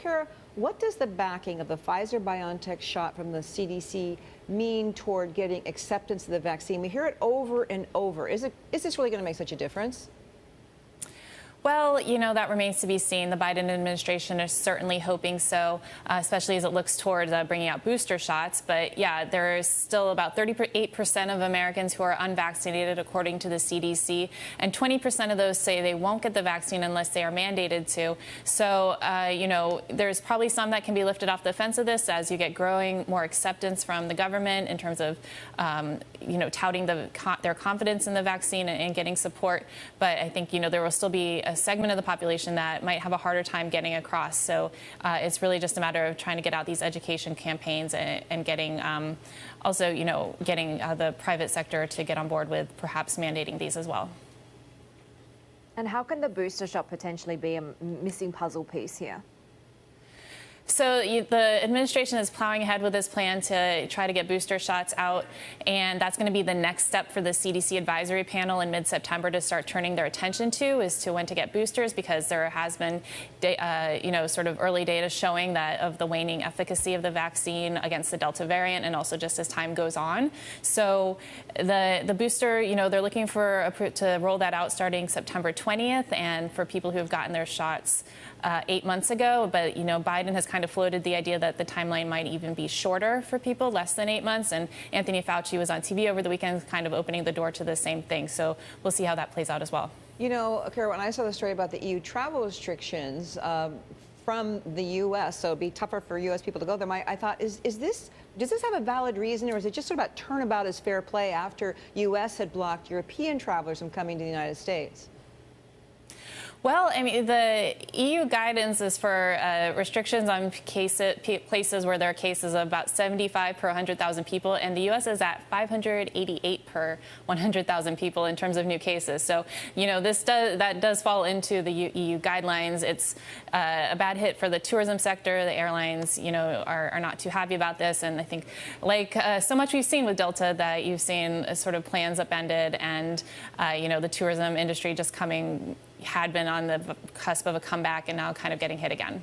Kara, what does the backing of the Pfizer-BioNTech shot from the CDC mean toward getting acceptance of the vaccine? We hear it over and over. Is this really going to make such a difference? Well, that remains to be seen. The Biden administration is certainly hoping so, especially as it looks toward bringing out booster shots. But yeah, there's still about 38% of Americans who are unvaccinated, according to the CDC, and 20% of those say they won't get the vaccine unless they are mandated to. So, there's probably some that can be lifted off the fence of this as you get growing more acceptance from the government in terms of, touting their confidence in the vaccine and getting support. But I think, there will still be a segment of the population that might have a harder time getting across. So it's really just a matter of trying to get out these education campaigns and getting getting the private sector to get on board with perhaps mandating these as well. And how can the booster shot potentially be a missing puzzle piece here? So the administration is plowing ahead with this plan to try to get booster shots out, and that's going to be the next step for the CDC advisory panel in mid-September to start turning their attention to, is to when to get boosters, because there has been, sort of early data showing that of the waning efficacy of the vaccine against the Delta variant, and also just as time goes on. So the booster, they're looking to roll that out starting September 20th, and for people who have gotten their shots 8 months ago. But, Biden has kind of floated the idea that the timeline might even be shorter for people, less than 8 months. And Anthony Fauci was on TV over the weekend kind of opening the door to the same thing. So we'll see how that plays out as well. Kara, when I saw the story about the EU travel restrictions from the U.S., so it'd be tougher for U.S. people to go there, I thought, does this have a valid reason, or is it just sort of about turnabout as fair play after U.S. had blocked European travelers from coming to the United States? Well, the EU guidance is for restrictions on places where there are cases of about 75 per 100,000 people, and the U.S. is at 588 per 100,000 people in terms of new cases. So, that does fall into the EU guidelines. It's a bad hit for the tourism sector. The airlines, are not too happy about this, and I think, like so much we've seen with Delta, that you've seen sort of plans upended, and the tourism industry just had been on the cusp of a comeback and now kind of getting hit again.